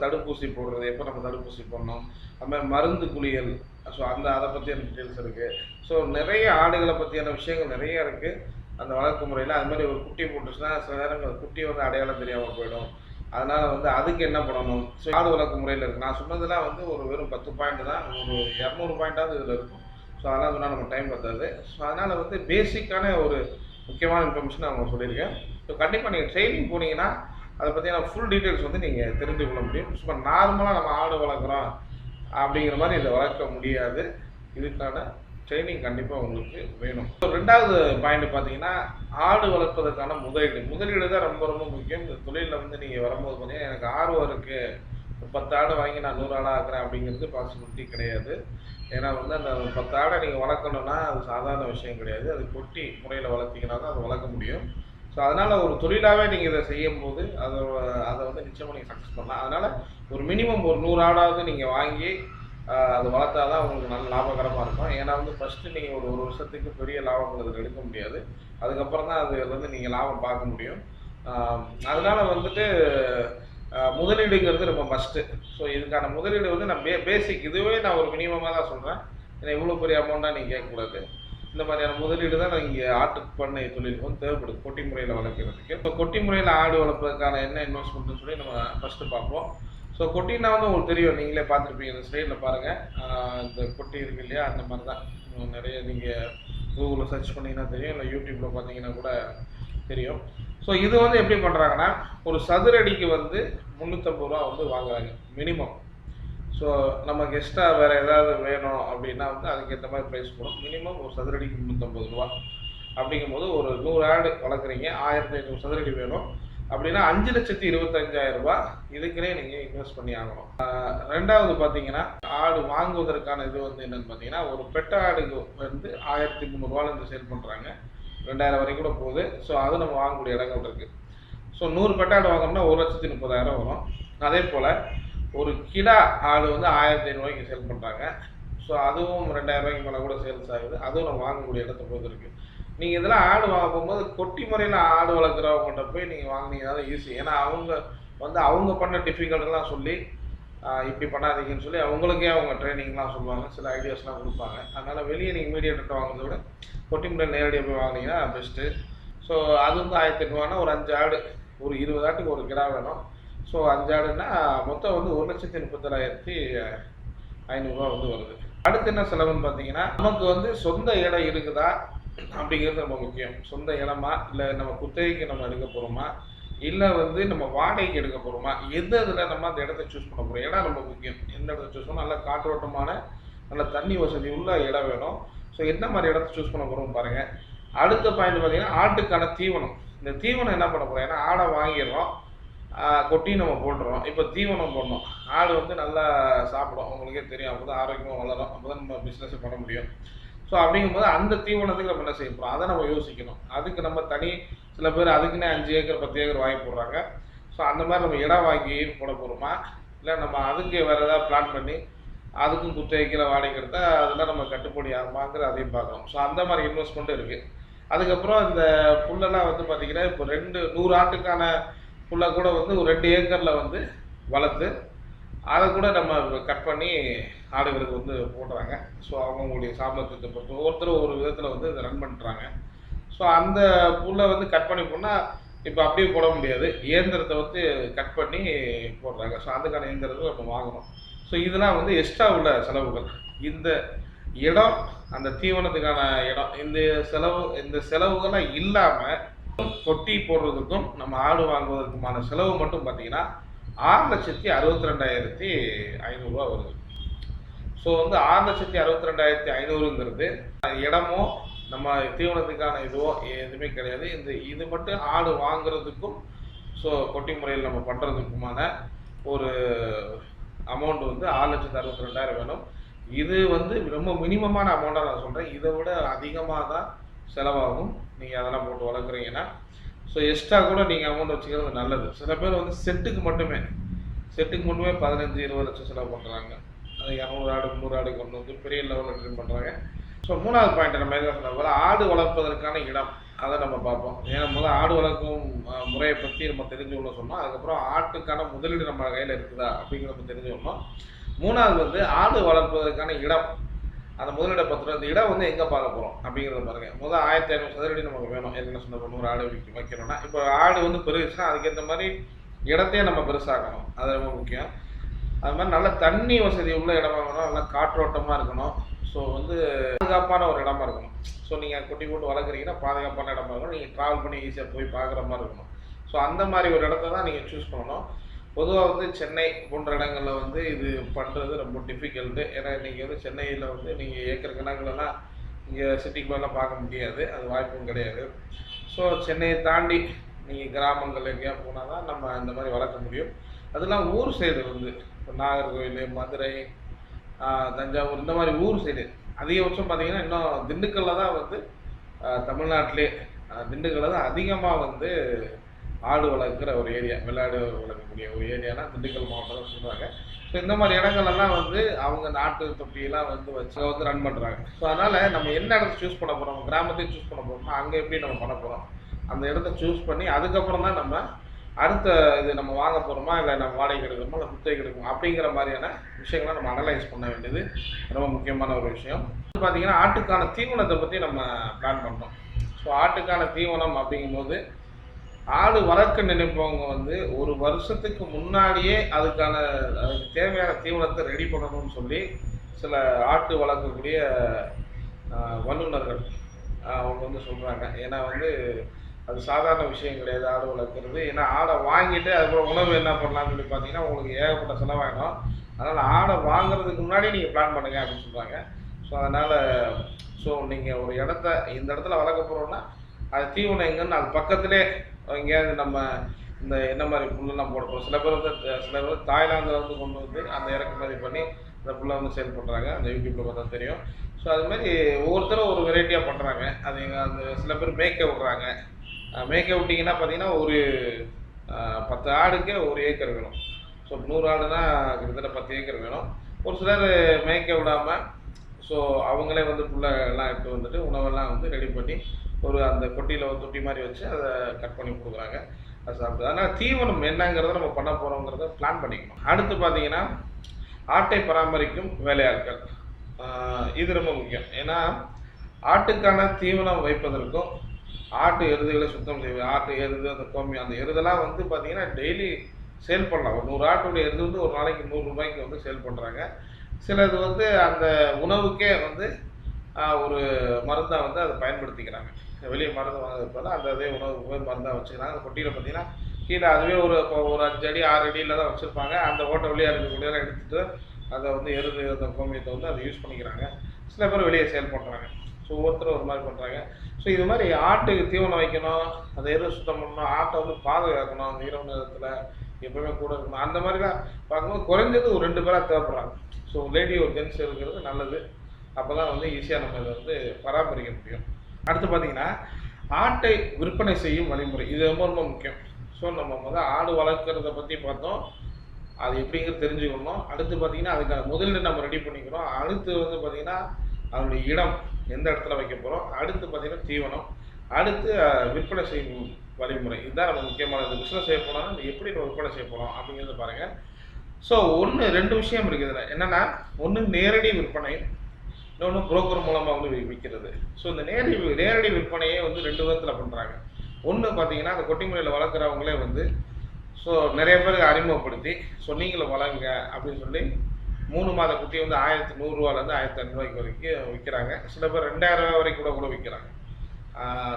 தடுப்பூசி போடுறது, எப்போ நம்ம தடுப்பூசி போடணும், அது மாதிரி மருந்து குளியல், ஸோ அதை பற்றியான டீட்டெயில்ஸ் இருக்குது. ஸோ நிறைய ஆடுகளை பற்றியான விஷயங்கள் நிறையா இருக்குது அந்த வளர்ப்பு முறையில். அது மாதிரி ஒரு குட்டி போட்டுச்சுன்னா சில நேரங்கள் குட்டி வந்து அடையாளம் தெரியாமல் போயிடும். அதனால் வந்து அதுக்கு என்ன பண்ணணும், ஸோ ஆடு வளர்ப்பு முறையில் இருக்குது. நான் சொன்னதெல்லாம் வந்து ஒரு வெறும் 10 பாயிண்ட் தான், ஒரு 200 பாயிண்ட்டாவது இதில் இருக்கும். ஸோ அதெல்லாம் சொன்னால் நம்ம டைம் பத்தாது. ஸோ அதனால் வந்து பேசிக்கான ஒரு முக்கியமான இன்ஃபர்மேஷன் அவங்க சொல்லியிருக்கேன். ஸோ கண்டிப்பாக நீங்கள் ட்ரைனிங் போனீங்கன்னா அதை பற்றியான ஃபுல் டீட்டெயில்ஸ் வந்து நீங்கள் தெரிந்து கொள்ள முடியும். சும்மா நார்மலாக நம்ம ஆடு வளர்க்குறோம் அப்படிங்கிற மாதிரி இதை வளர்க்க முடியாது. இதுக்கான ட்ரைனிங் கண்டிப்பாக உங்களுக்கு வேணும். ஸோ 2வது பாயிண்ட் பார்த்தீங்கன்னா ஆடு வளர்ப்பதற்கான முதலீடு தான் ரொம்ப ரொம்ப முக்கியம். இந்த தொழிலில் வந்து நீங்கள் வரும்போது பார்த்தீங்கன்னா எனக்கு ஆர்வம் இருக்குது, 10 ஆடு வாங்கி நான் 100 ஆடாக ஆக்குறேன் அப்படிங்கிறது பாசிபிலிட்டி கிடையாது. ஏன்னா வந்து அந்த 10 ஆடை நீங்கள் வளர்க்கணுன்னா அது சாதாரண விஷயம் கிடையாது. அது கொட்டி முறையில் வளர்த்திங்கன்னா தான் அதை வளர்க்க முடியும். ஸோ அதனால் ஒரு தொழிலாகவே நீங்கள் இதை செய்யும்போது அதை வந்து நிச்சயமாக நீங்கள் சக்ஸஸ் பண்ணலாம். அதனால் ஒரு மினிமம் ஒரு 100 ஆடாவது நீங்கள் வாங்கி அது வளர்த்தா தான் உங்களுக்கு நல்ல லாபகரமாக இருக்கும். ஏன்னா வந்து ஃபஸ்ட்டு நீங்கள் ஒரு வருஷத்துக்கு பெரிய லாபங்கள் அதில் எடுக்க முடியாது. அதுக்கப்புறம் தான் அது வந்து நீங்கள் லாபம் பார்க்க முடியும். அதனால் வந்துட்டு முதலீடுங்கிறது ரொம்ப மஸ்ட்டு. ஸோ இதுக்கான முதலீடு வந்து நான் பேசிக் இதுவே நான் ஒரு மினிமமாக தான் சொல்கிறேன். ஏன்னா இவ்வளோ பெரிய அமௌண்ட்டாக நீங்கள் கேட்கக்கூடாது. இந்த மாதிரியான முதலீடு தான் நான் இங்கே ஆட்டு பண்ணை தொழிலுக்கு வந்து தேவைப்படுது கொட்டி முறையில் வளர்க்குறதுக்கு. இப்போ கொட்டி முறையில் ஆடு வளர்ப்பதற்கான என்ன இன்வெஸ்ட்மெண்ட்னு சொல்லி நம்ம ஃபஸ்ட்டு பார்ப்போம். ஸோ கொட்டினா வந்து உங்களுக்கு தெரியும், நீங்களே பார்த்துருப்பீங்க. இந்த ஸ்லைடில் பாருங்கள், இந்த கொட்டி இருக்கு இல்லையா, அந்த மாதிரி தான் நிறைய நீங்கள் கூகுளில் சர்ச் பண்ணிங்கன்னா தெரியும், இல்லை யூடியூப்பில் பார்த்தீங்கன்னா கூட தெரியும். ஸோ இது வந்து எப்படி பண்ணுறாங்கன்னா ஒரு சதுரடிக்கு வந்து 350 ரூபா வந்து வாங்குறாங்க மினிமம். ஸோ நமக்கு எக்ஸ்ட்ரா வேறு ஏதாவது வேணும் அப்படின்னா வந்து அதுக்கேற்ற மாதிரி ப்ரைஸ் போடும். மினிமம் ஒரு சதுரடிக்கு 350 ரூபா. அப்படிங்கும்போது ஒரு 100 ஆடு வளர்க்குறீங்க, 1500 சதுரடி வேணும் அப்படின்னா 5,25,000 ரூபாய் இதுக்குன்னே நீங்கள் இன்வெஸ்ட் பண்ணி ஆகணும். 2வது பார்த்தீங்கன்னா ஆடு வாங்குவதற்கான இது வந்து என்னென்னு பார்த்தீங்கன்னா ஒரு பெட்ட ஆடுக்கு வந்து 1,300 ரூபாயிலேருந்து சேல் பண்ணுறாங்க. 2000 வரைக்கும் கூட போகுது. ஸோ அது நம்ம வாங்கக்கூடிய இடங்கள் இருக்குது. ஸோ 100 பெட்டாடு வாங்கணும்னா 1,30,000 வரும். அதே போல் ஒரு கிடா ஆடு வந்து 1500 சேல் பண்ணுறாங்க. ஸோ அதுவும் 2000 மேலே கூட சேல்ஸ் ஆகுது. அதுவும் நம்ம வாங்கக்கூடிய இடத்த பொறுத்து இருக்குது. நீங்கள் இதெல்லாம் ஆடு வாங்க போகும்போது கொட்டி முறையில் ஆடு வளர்க்குறவங்கள்ட்ட போய் நீங்கள் வாங்கினீங்கன்னா தான் ஈஸி. ஏன்னா அவங்க வந்து அவங்க பண்ண டிஃபிகல்ட்லாம் சொல்லி இப்படி பண்ணாதீங்கன்னு சொல்லி அவங்களுக்கே அவங்க ட்ரைனிங்லாம் சொல்லுவாங்க, சில ஐடியாஸ்லாம் கொடுப்பாங்க. அதனால் வெளியே நீங்கள் மீடியேட்டர்கிட்ட வாங்குறத விட கொட்டி முறையில் நேரடியாக போய் வாங்கினீங்கன்னா பெஸ்ட்டு. ஸோ அது வந்து 1500 ஒரு 5 ஆடு, ஒரு 20 ஆட்டுக்கு ஒரு கிடா வேணும். ஸோ 5 ஆடுன்னா மொத்தம் வந்து 1,37,500 வந்து வருது. அடுத்து என்ன செலவுன்னு பார்த்தீங்கன்னா, நமக்கு வந்து சொந்த இடம் இருக்குதா அப்படிங்கிறது ரொம்ப முக்கியம். சொந்த இடமா, இல்லை நம்ம குத்தகைக்கு நம்ம எடுக்க போகிறோமா, இல்லை வந்து நம்ம வாடகைக்கு எடுக்க போகிறோமா, இதில் நம்ம அந்த இடத்த சூஸ் பண்ண போகிறோம். இடம் ரொம்ப முக்கியம். எந்த இடத்த சூஸ் பண்ணால் நல்ல காற்றோட்டமான நல்ல தண்ணி வசதி உள்ள இடம் வேணும். ஸோ என்ன மாதிரி இடத்த சூஸ் பண்ண போகிறோம் பாருங்கள். அடுத்த பாயிண்ட் பார்த்தீங்கன்னா, ஆட்டுக்கான தீவனம். இந்த தீவனம் என்ன பண்ண போகிறோம்? ஏன்னா ஆடை வாங்கிடுறோம், கொட்டி நம்ம போட்டுறோம். இப்போ தீவனம் போடணும். ஆடு வந்து நல்லா சாப்பிடும், உங்களுக்கே தெரியும். அப்போ தான் ஆரோக்கியமாக வளரும், அப்போ தான் நம்ம பிஸ்னஸ் பண்ண முடியும். ஸோ அப்படிங்கும்போது அந்த தீவனத்துக்கு நம்ம என்ன செய்ய போகிறோம், அதை நம்ம யோசிக்கணும். அதுக்கு நம்ம தனி சில பேர் அதுக்குன்னே 5 ஏக்கர் 10 ஏக்கர் வாங்கி போடுறாங்க. ஸோ அந்த மாதிரி நம்ம இடம் வாங்கி போட போகிறோமா, இல்லை நம்ம அதுக்கு வேறு ஏதாவது பிளான் பண்ணி அதுக்கும் குத்தகைக்கிற வாடகை எடுத்தால் அதெல்லாம் நம்ம கட்டுப்படி ஆகுமாங்கிற அதையும் பார்க்கணும். ஸோ அந்த மாதிரி இன்வெஸ்ட்மெண்ட்டும் இருக்குது. அதுக்கப்புறம் இந்த புல்லெல்லாம் வந்து பார்த்திங்கன்னா, இப்போ 100 ஆட்டுக்கான புல்லை கூட வந்து ஒரு 2 ஏக்கரில் வந்து வளர்த்து அதை கூட நம்ம கட் பண்ணி ஆடுகளுக்கு வந்து போடுறாங்க. ஸோ அவங்களுடைய சாமர்த்தியத்தை பொறுத்து ஒவ்வொருத்தரும் ஒரு விதத்தில் வந்து இதை ரன் பண்ணுறாங்க. ஸோ அந்த புல்லை வந்து கட் பண்ணி போனால் இப்போ அப்படியே போட முடியாது, இயந்திரத்தை வந்து கட் பண்ணி போடுறாங்க. ஸோ அதுக்கான இயந்திரத்தை நம்ம வாங்கணும். ஸோ இதெல்லாம் வந்து எக்ஸ்ட்ரா உள்ள செலவுகள். இந்த இடம், அந்த தீவனத்துக்கான இடம், இந்த செலவுகள்லாம் இல்லாமல் கொட்டி போடுறதுக்கும் நம்ம ஆடு வாங்குவதற்குமான செலவு மட்டும் பார்த்தீங்கன்னா 6,62,500 வருது. ஸோ வந்து 6,62,500ங்கிறது இடமோ நம்ம தீவனத்துக்கான இதுவோ எதுவுமே கிடையாது. இது மட்டும் ஆடு வாங்குறதுக்கும் ஸோ கொட்டி முறையில் நம்ம பண்ணுறதுக்குமான ஒரு அமௌண்ட் வந்து 6,62,000 வேணும். இது வந்து ரொம்ப மினிமமான அமௌண்ட்டாக நான் சொல்கிறேன். இதை விட அதிகமாக தான் செலவாகும் நீங்கள் அதெல்லாம் போட்டு வளர்க்குறீங்கன்னா. ஸோ எக்ஸ்ட்ரா கூட நீங்கள் அமௌண்ட் வச்சுக்கிறது நல்லது. சில பேர் வந்து செட்டுக்கு மட்டுமே 15-20 லட்சம் செலவு பண்ணுறாங்க. அது 200 ஆடு 300 ஆடு கொண்டு வந்து பெரிய லெவலில் ட்ரீம் பண்ணுறாங்க. ஸோ 3வது பாயிண்ட் நம்ம எதாவது சொன்ன போல் ஆடு வளர்ப்பதற்கான இடம், அதை நம்ம பார்ப்போம். ஏன்னா முதல்ல ஆடு வளர்க்கும் முறையை பற்றி நம்ம தெரிஞ்சுக்கணும் சொன்னோம். அதுக்கப்புறம் ஆட்டுக்கான முதலீடு நம்ம கையில் இருக்குதா அப்படிங்கிறத தெரிஞ்சுக்கணும். 3வது வந்து ஆடு வளர்ப்பதற்கான இடம், அந்த முதலீடை பத்திரம். இந்த இடம் வந்து எங்கே பார்க்க போகிறோம் அப்படிங்கிறத பாருங்கள். 1500 சதுரடி நமக்கு வேணும். என்ன சொன்ன 100 ஆடு வைக்கணும்னா, இப்போ ஆடு வந்து பெருசுன்னா அதுக்கேற்ற மாதிரி இடத்தையே நம்ம பெருசாக்கணும். அது ரொம்ப முக்கியம். அது மாதிரி நல்ல தண்ணி வசதி உள்ள இடமா இருக்கணும், நல்லா காற்றோட்டமாக இருக்கணும். ஸோ வந்து பாதுகாப்பான ஒரு இடமா இருக்கணும். ஸோ நீங்கள் குட்டி போட்டு வளர்க்குறீங்கன்னா பாதுகாப்பான இடமா இருக்கணும். நீங்கள் ட்ராவல் பண்ணி ஈஸியாக போய் பார்க்குற மாதிரி இருக்கணும். ஸோ அந்த மாதிரி ஒரு இடத்த தான் நீங்கள் சூஸ் பண்ணணும். பொதுவாக வந்து சென்னை போன்ற இடங்களில் வந்து இது பண்ணுறது ரொம்ப டிஃபிகல்ட்டு. ஏன்னா இன்றைக்கி வந்து சென்னையில் வந்து நீங்கள் ஏக்கர் கணக்கிலலாம் இங்கே சிட்டிக்குள்ளெல்லாம் பார்க்க முடியாது, அது வாய்ப்பும் கிடையாது. ஸோ சென்னையை தாண்டி நீங்கள் கிராமங்கள் எங்கேயா போனால் தான் நம்ம இந்த மாதிரி வளர்க்க முடியும். அதெல்லாம் ஊர் சைடு வந்து இப்போ நாகர்கோவில், மதுரை, தஞ்சாவூர் இந்த மாதிரி ஊர் சைடு அதிகபட்சம் பார்த்தீங்கன்னா இன்னும் திண்டுக்கல்லில் தான் வந்து தமிழ்நாட்டிலே திண்டுக்கல்லில் தான் அதிகமாக வந்து ஆடு வளர்க்குற ஒரு ஏரியா, வெள்ளாடு வளர்க்கக்கூடிய ஒரு ஏரியானா திண்டுக்கல் மாவட்டம் சொல்கிறாங்க. ஸோ இந்த மாதிரி இடங்கள்லாம் வந்து அவங்க நாட்டு தொட்டியெல்லாம் வந்து வச்சு வந்து ரன் பண்ணுறாங்க. ஸோ அதனால் நம்ம என்ன இடத்த சூஸ் பண்ண போகிறோம், கிராமத்தையும் சூஸ் பண்ண போகிறோம்னா அங்கே எப்படி நம்ம பண்ண போகிறோம், அந்த இடத்த சூஸ் பண்ணி அதுக்கப்புறம் தான் நம்ம அடுத்த இது நம்ம வாங்க போகிறோமா, இல்லை நம்ம வாடகை எடுக்கணுமா, இல்லை குத்தகை எடுக்கணுமா அப்படிங்கிற மாதிரியான விஷயங்களை நம்ம அனலைஸ் பண்ண வேண்டியது ரொம்ப முக்கியமான ஒரு விஷயம். பார்த்திங்கன்னா ஆட்டுக்கான தீவனத்தை பற்றி நம்ம பிளான் பண்ணோம். ஸோ ஆட்டுக்கான தீவனம் அப்படிங்கும்போது ஆடு வளர்க்க நினைப்பவங்க வந்து ஒரு வருஷத்துக்கு முன்னாடியே அதுக்கு தேவையான தீவனத்தை ரெடி பண்ணணும்னு சொல்லி சில ஆட்டு வளர்க்கக்கூடிய வல்லுநர்கள் அவங்க வந்து சொல்கிறாங்க. ஏன்னா வந்து அது சாதாரண விஷயம் கிடையாது ஆடு வளர்க்குறது. ஏன்னா ஆடை வாங்கிட்டு அதுக்கப்புறம் உணவு என்ன பண்ணலாம்னு சொல்லி பார்த்தீங்கன்னா உங்களுக்கு ஏகப்பட்ட செலவாயிடும். அதனால் ஆடை வாங்குறதுக்கு முன்னாடி நீங்கள் பிளான் பண்ணுங்கள் அப்படின்னு சொல்கிறாங்க. ஸோ அதனால் நீங்கள் ஒரு இந்த இடத்துல வளர்க்க போகிறோன்னா அது தீவனம் எங்கன்னு அது பக்கத்திலே எங்கேயாவது நம்ம இந்த என்ன மாதிரி புல்லெல்லாம் போட போகிறோம். சில பேர் வந்து தாய்லாந்தில் வந்து கொண்டு வந்து அந்த இறக்குமதி பண்ணி அதை ஃபுல்லாக வந்து சேல் பண்ணுறாங்க. அந்த யூடியூப்பில் பார்த்தா தெரியும். ஸோ அது மாதிரி ஒவ்வொருத்தரும் ஒரு வெரைட்டியாக பண்ணுறாங்க. அது அந்த சில பேர் மேய்க்க விட்றாங்க. மேய்க்க விட்டிங்கன்னா பார்த்தீங்கன்னா ஒரு 10 ஆடுக்கு 1 ஏக்கர் வேணும். ஸோ 100 ஆடுனா கிட்டத்தட்ட 10 ஏக்கர் வேணும். ஒரு சிலர் மேய்க்க விடாமல் ஸோ அவங்களே வந்து புல்லெல்லாம் எடுத்து வந்துட்டு உணவெல்லாம் வந்து ரெடி பண்ணி ஒரு அந்த கொட்டியில் ஒரு தொட்டி மாதிரி வச்சு அதை கட் பண்ணி கொடுக்குறாங்க. அது சாப்பிடுது. அதனால் தீவனம் என்னங்கிறத நம்ம பண்ண போகிறோங்கிறத பிளான் பண்ணிக்கணும். அடுத்து பார்த்தீங்கன்னா ஆட்டை பராமரிக்கும் வேலையாட்கள். இது ரொம்ப முக்கியம். ஏன்னா ஆட்டுக்கான தீவனம் வைப்பதற்கும் ஆட்டு எருதுகளை சுத்தம் செய்வது, ஆட்டு எருது அந்த கோமி அந்த எருதெல்லாம் வந்து பார்த்தீங்கன்னா டெய்லி சேல் பண்ணலாம். ஒரு 100 ஆட்டுடைய எருது வந்து ஒரு நாளைக்கு 100 ரூபாய்க்கு வந்து சேல் பண்ணுறாங்க. சிலது வந்து அந்த உணவுக்கே வந்து ஒரு மருந்தாக வந்து அதை பயன்படுத்திக்கிறாங்க. வெளியே மருந்து வாங்குறதுனால அந்த அதே உணவுக்கு போய் மருந்தாக வச்சுக்கிறாங்க. அந்த கொட்டியில் பார்த்தீங்கன்னா கீழே அதுவே ஒரு 5 அடி 6 அடியில் தான் வச்சுருப்பாங்க. அந்த ஓட்டை வழியாக இருக்கக்கூடியதான் எடுத்துகிட்டு அதை வந்து எருது அந்த கோமியத்தை வந்து அதை யூஸ் பண்ணிக்கிறாங்க. சில பேர் வெளியே சேல் பண்ணுறாங்க. ஸோ ஒவ்வொருத்தரும் ஒரு மாதிரி பண்ணுறாங்க. ஸோ இது மாதிரி ஆட்டுக்கு தீவனம் வைக்கணும், அதை எருது சுத்தம் பண்ணணும், ஆட்டை வந்து பாதுகாக்கணும், இரவு நேரத்தில் எப்பவுமே கூட இருக்கணும். அந்த மாதிரிலாம் பார்க்கும்போது குறைஞ்சது ஒரு 2 பேராக தேவைப்படுறாங்க. ஸோ லேடி ஒரு ஜென்ஸ் இருக்கிறது நல்லது. அப்போ தான் வந்து ஈஸியாக நம்ம இதை வந்து பராமரிக்க முடியும். அடுத்து பார்த்தீங்கன்னா ஆட்டை விற்பனை செய்யும் வழிமுறை. இது ரொம்ப ரொம்ப முக்கியம். ஸோ நம்ம ஆடு வளர்க்குறத பற்றி பார்த்தோம், அது எப்படிங்கிறது தெரிஞ்சுக்கணும். அடுத்து பார்த்தீங்கன்னா அதுக்கான முதலீடு நம்ம ரெடி பண்ணிக்கிறோம். அடுத்து வந்து பார்த்தீங்கன்னா அதனுடைய இடம் எந்த இடத்துல வைக்க போகிறோம். அடுத்து பார்த்தீங்கன்னா தீவனம். அடுத்து விற்பனை செய்யும் வழிமுறை. இதுதான் நம்ம முக்கியமானது. பிஸ்னஸ் செய்ய போனால் எப்படி நம்ம விற்பனை செய்ய போகிறோம் அப்படிங்கிறத பாருங்கள். ஸோ 2 விஷயம் இருக்குது இதில். என்னென்னா ஒன்று நேரடி விற்பனை, இன்னொன்று புரோக்கர் மூலமாக வந்து விற்கிறது. ஸோ இந்த நேரடி விற்பனையே வந்து 2 விதத்தில் பண்ணுறாங்க. ஒன்று பார்த்தீங்கன்னா அந்த கொட்டிமுறையில் வளர்க்குறவங்களே வந்து ஸோ நிறைய பேருக்கு அறிமுகப்படுத்தி ஸோ நீங்களும் வளருங்க அப்படின்னு சொல்லி 3 மாத குட்டியை வந்து 1100 ரூபாலேருந்து 1500 வரைக்கும் விற்கிறாங்க. சில பேர் 2000 ரூபா வரைக்கும் கூட விற்கிறாங்க.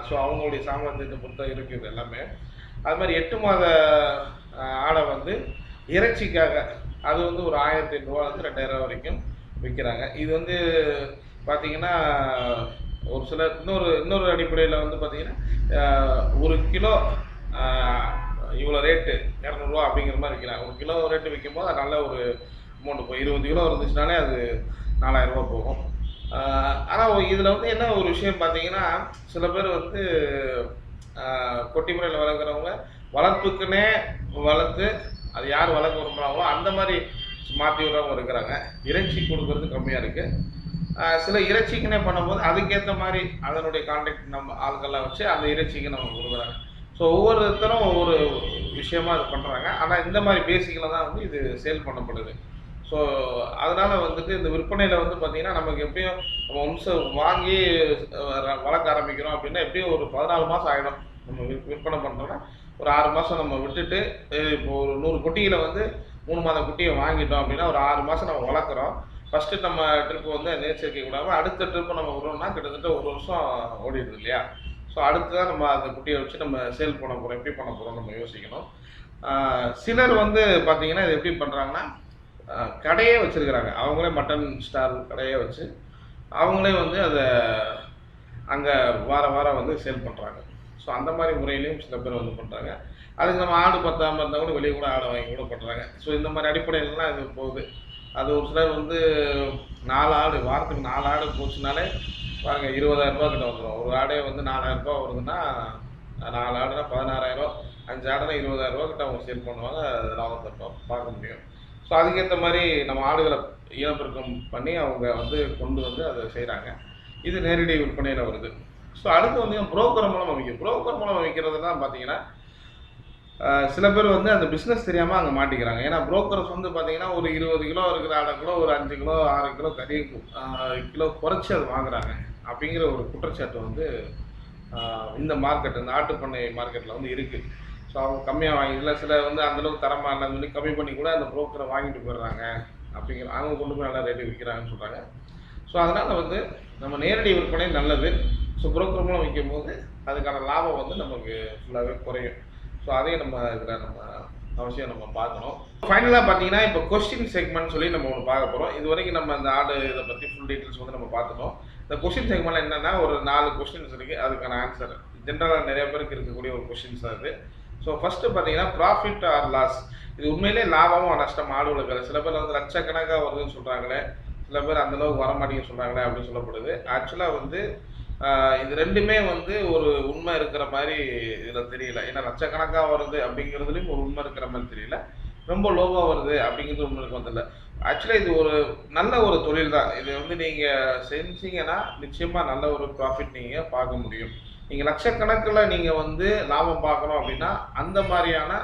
ஸோ அவங்களுடைய சாமர்த்தியத்தை பொறுத்த இருக்குது எல்லாமே. அது மாதிரி 8 மாத ஆடை வந்து இறைச்சிக்காக அது வந்து ஒரு 1500 ரூபாலேருந்து 2000 ரூபா வரைக்கும் விற்கிறாங்க. இது வந்து பார்த்தீங்கன்னா ஒரு சில இன்னொரு அடிப்படையில் வந்து பார்த்தீங்கன்னா 1 கிலோ இவ்வளோ ரேட்டு 200 ரூபா அப்படிங்கிற மாதிரி விற்கிறாங்க. 1 கிலோ ரேட்டு விற்கும்போது அது நல்ல ஒரு அமௌண்ட் போகும். 20 கிலோ இருந்துச்சுனாலே அது 4000 ரூபா போகும். ஆனால் இதில் வந்து என்ன ஒரு விஷயம் பார்த்தீங்கன்னா சில பேர் வந்து கொட்டி முறையில் வளர்க்குறவங்க வளர்ப்புக்குன்னே வளர்த்து அது யார் வளர்க்க விரும்புகிறாங்களோ அந்த மாதிரி மாற்றி விடுறவங்க இருக்கிறாங்க. இறைச்சி கொடுக்கறது கம்மியாக இருக்குது. சில இறைச்சிக்குன்னே பண்ணும்போது அதுக்கேற்ற மாதிரி அதனுடைய கான்டாக்ட் நம்ம ஆட்கள்லாம் வச்சு அந்த இறைச்சிக்கு நம்ம கொடுக்குறாங்க. ஸோ ஒவ்வொருத்தரும் ஒவ்வொரு விஷயமா இது பண்ணுறாங்க. ஆனால் இந்த மாதிரி பேசிக்கில் தான் வந்து இது சேல் பண்ணப்படுது. ஸோ அதனால் வந்துட்டு இந்த விற்பனையில் வந்து பார்த்திங்கன்னா நமக்கு எப்பயும் நம்ம ஒன்ஸ் வாங்கி வளர்க்க ஆரம்பிக்கிறோம் அப்படின்னா எப்படியும் ஒரு 14 மாதம் ஆகிடும். நம்ம விற்பனை பண்ணுறோன்னா ஒரு 6 மாதம் நம்ம விட்டுட்டு இப்போ ஒரு 100 குட்டிகளை வந்து 3 மாத குட்டியை வாங்கிட்டோம் அப்படின்னா ஒரு 6 மாதம் நம்ம வளர்க்குறோம். ஃபஸ்ட்டு நம்ம ட்ரிப்பு வந்து நீர் சேர்க்கை விடாமல் அடுத்த ட்ரிப்பு நம்ம விடுறோம்னா கிட்டத்தட்ட 1 வருஷம் ஓடிடுது இல்லையா? ஸோ அடுத்து தான் நம்ம அந்த குட்டியை வச்சு நம்ம சேல் பண்ண போகிறோம், எப்படி பண்ண போகிறோம் நம்ம யோசிக்கணும். சிலர் வந்து பார்த்திங்கன்னா இது எப்படி பண்ணுறாங்கன்னா கடையே வச்சுருக்கிறாங்க. அவங்களே மட்டன் ஸ்டால் கடையே வச்சு அவங்களே வந்து அதை அங்கே வாரம் வந்து சேல் பண்ணுறாங்க. ஸோ அந்த மாதிரி முறையிலையும் சில பேர் வந்து பண்ணுறாங்க. அதுக்கு நம்ம ஆடு பத்தாமல் இருந்தால் கூட வெளியே கூட ஆடை வாங்கி கூட பண்ணுறாங்க. ஸோ இந்த மாதிரி அடிப்படையிலலாம் இது போகுது. அது ஒரு சிலர் வந்து 4 ஆடு வாரத்துக்கு 4 ஆடு போச்சுனாலே பாருங்கள் 20,000 ரூபா கிட்ட வந்துடும். ஒரு ஆடே வந்து 4000 ரூபா வருதுன்னா 4 ஆடுனா 16,000, 5 ஆடுனா 20,000 ரூபா கிட்ட அவங்க சேல் பண்ணுவாங்க. லாபத்தை பார்க்க முடியும். ஸோ அதுக்கேற்ற மாதிரி நம்ம ஆடுகளை இனப்பெருக்கம் பண்ணி அவங்க வந்து கொண்டு வந்து அதை செய்கிறாங்க. இது நேரடி விற்பனையில் வருது. ஸோ அடுத்து வந்து புரோக்கர் மூலம் விற்கும். புரோக்கர் மூலம் விற்கிறதுலாம் பார்த்தீங்கன்னா சில பேர் வந்து அந்த பிஸ்னஸ் தெரியாமல் அங்கே மாட்டிக்கிறாங்க. ஏன்னா புரோக்கர்ஸ் வந்து பார்த்தீங்கன்னா ஒரு 20 கிலோ இருக்கிற ஆடை கூட ஒரு 5 கிலோ 6 கிலோ கறி கிலோ குறைச்சி அது வாங்குறாங்க அப்படிங்கிற ஒரு குற்றச்சாட்டு வந்து இந்த மார்க்கெட் இந்த ஆட்டுப்பண்ணை மார்க்கெட்டில் வந்து இருக்குது. ஸோ அவங்க கம்மியாக வாங்கிடல, சில வந்து அந்தளவுக்கு தரமாக இல்லைன்னு சொல்லி கம்மி பண்ணி கூட அந்த புரோக்கரை வாங்கிட்டு போயிடுறாங்க. அப்படிங்கிற அவங்க கொண்டு போய் நல்லா ரேட்டு விற்கிறாங்கன்னு சொல்கிறாங்க. ஸோ அதனால் வந்து நம்ம நேரடி விற்பனை நல்லது. ஸோ புரோக்கர் மூலம் விற்கும் போது அதுக்கான லாபம் வந்து நமக்கு ஃபுல்லாகவே குறையும். ஸோ அதையும் நம்ம இதில் நம்ம அவசியம் நம்ம பார்க்கணும். ஃபைனலாக பார்த்தீங்கன்னா இப்போ கொஸ்டின் செக்மெண்ட் சொல்லி நம்ம ஒன்று பார்க்க போகிறோம். இது வரைக்கும் நம்ம இந்த ஆடு இதை பற்றி ஃபுல் டீட்டெயில்ஸ் வந்து நம்ம பார்த்துட்டோம். இந்த கொஸ்டின் செக்மெண்ட் என்னென்னா ஒரு 4 கொஸ்டின்ஸ் இருக்குது. அதுக்கான ஆன்சர் ஜென்ரலாக நிறைய பேருக்கு இருக்கக்கூடிய ஒரு கொஸ்டின்ஸ் அது. ஸோ ஃபஸ்ட்டு பார்த்தீங்கன்னா ப்ராஃபிட் ஆர் லாஸ். இது உண்மையிலே லாபமும் நஷ்டம் ஆடு வளர்க்குறது. சில பேர் வந்து லட்சக்கணக்காக வருதுன்னு சொல்கிறாங்களே, சில பேர் அந்தளவுக்கு வரமாட்டேங்குன்னு சொல்கிறாங்களே அப்படின்னு சொல்லப்படுது. ஆக்சுவலாக வந்து இது ரெண்டுமே வந்து ஒரு உண்மை இருக்கிற மாதிரி இதில் தெரியல. ஏன்னா லட்சக்கணக்காக வருது அப்படிங்கிறதுலையும் ஒரு உண்மை இருக்கிற மாதிரி தெரியல. ரொம்ப லோவாக வருது அப்படிங்கிறது உண்மைக்கு வந்ததில்ல. ஆக்சுவலாக இது ஒரு நல்ல ஒரு தொழில் தான். இது வந்து நீங்கள் செஞ்சீங்கன்னா நிச்சயமாக நல்ல ஒரு ப்ராஃபிட் நீங்கள் பார்க்க முடியும். நீங்கள் லட்சக்கணக்கில் நீங்கள் வந்து லாபம் பார்க்கணும் அப்படின்னா அந்த மாதிரியான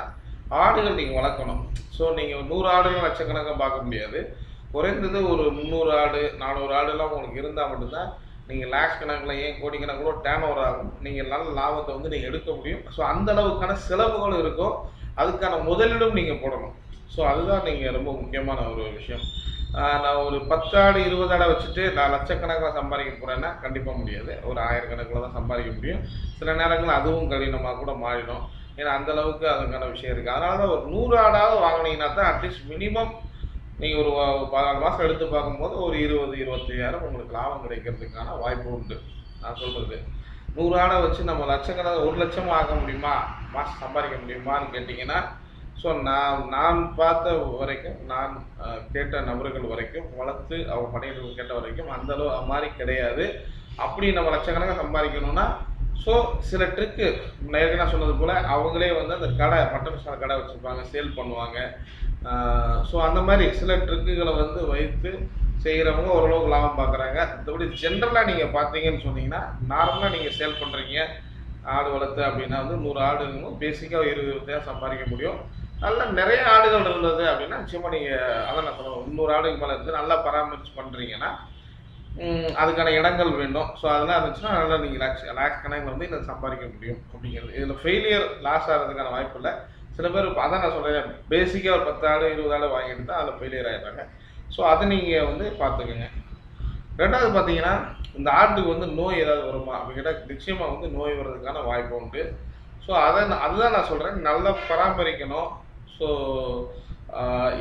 ஆடுகள் நீங்கள் வளர்க்கணும். ஸோ நீங்கள் 100 ஆடுகள் லட்சக்கணக்காக பார்க்க முடியாது. குறைந்தது ஒரு 300 ஆடு 400 ஆடுலாம் உங்களுக்கு இருந்தால் மட்டும்தான் நீங்கள் லேக்ஸ் கணக்கில் ஏன் கோடிக்கணக்கில் கூட டேர்ன் ஓவர் ஆகும். நீங்கள் நல்ல லாபத்தை வந்து நீங்கள் எடுக்க முடியும். ஸோ அந்த அளவுக்கான செலவுகளும் இருக்கும். அதுக்கான முதலீடும் நீங்கள் போடணும். ஸோ அதுதான் நீங்கள் ரொம்ப முக்கியமான ஒரு விஷயம். நான் ஒரு 10 ஆடு 20 ஆடை வச்சுட்டு நான் லட்சக்கணக்கில் சம்பாதிக்க போகிறேன்னா கண்டிப்பாக முடியாது. ஒரு 1000 கணக்கில் தான் சம்பாதிக்க முடியும். சில நேரங்கள் அதுவும் கடினமாக கூட மாறிடும். ஏன்னா அந்தளவுக்கு அதுக்கான விஷயம் இருக்குது. அதனால தான் ஒரு 100 ஆடாவது வாங்கினீங்கன்னா தான் அட்லீஸ்ட் மினிமம் நீங்கள் ஒரு 14 மாதம் எடுத்து பார்க்கும்போது ஒரு 20-25,000 உங்களுக்கு லாபம் கிடைக்கிறதுக்கான வாய்ப்பு உண்டு. நான் சொல்கிறது 100 ஆடை வச்சு நம்ம லட்சக்கணக்கில் 1 லட்சம் ஆக முடியுமா, மாதம் சம்பாதிக்க முடியுமான்னு கேட்டிங்கன்னா, ஸோ நான் பார்த்த வரைக்கும், நான் கேட்ட நபர்கள் வரைக்கும், வளர்த்து அவங்க பணிகள் கேட்ட வரைக்கும் அந்தளவு மாதிரி கிடையாது. அப்படி நம்ம லட்சக்கணக்காக சம்பாதிக்கணும்னா ஸோ சில ட்ரிக்கு ஏற்கனவே சொன்னது போல் அவங்களே வந்து அந்த கடை மட்டன் மசாலா கடை வச்சுருப்பாங்க, சேல் பண்ணுவாங்க. ஸோ அந்த மாதிரி சில ட்ரிக்குகளை வந்து வைத்து செய்கிறவங்க ஓரளவுக்கு லாபம் பார்க்குறாங்க. மற்றபடி ஜென்ரலாக நீங்கள் பார்த்தீங்கன்னு சொன்னீங்கன்னா, நார்மலாக நீங்கள் சேல் பண்ணுறீங்க ஆடு வளர்த்து அப்படின்னா வந்து 100 ஆடு இருக்கும்போது பேசிக்காக 20,000 சம்பாதிக்க முடியும். நல்லா நிறைய ஆடுகள் இருந்தது அப்படின்னா நிச்சயமாக நீங்கள் அதான் நான் சொல்லுவேன் 300 ஆடுக்கு மேலே இருந்து நல்லா பராமரித்து பண்ணுறீங்கன்னா அதுக்கான இடங்கள் வேண்டும். ஸோ அதெல்லாம் இருந்துச்சுன்னா நல்லா நீங்கள் லேக்ஸ் கணக்கில் வந்து இதை சம்பாதிக்க முடியும் அப்படிங்கிறது. இதில் ஃபெயிலியர் லாஸ் ஆகிறதுக்கான வாய்ப்பு இல்லை. சில பேர் அதான் நான் சொல்கிறேன் பேசிக்காக ஒரு 10 ஆடு 20 ஆடு வாங்கிட்டு தான் அதில் ஃபெயிலியர் ஆகிடுறாங்க. ஸோ அதை நீங்கள் வந்து பார்த்துக்கோங்க. ரெண்டாவது பார்த்தீங்கன்னா இந்த ஆட்டுக்கு வந்து நோய் ஏதாவது வருமா அப்படிங்கிட்ட நிச்சயமாக வந்து நோய் வர்றதுக்கான வாய்ப்பு உண்டு. ஸோ அதுதான் நான் சொல்கிறேன் நல்லா பராமரிக்கணும். ஸோ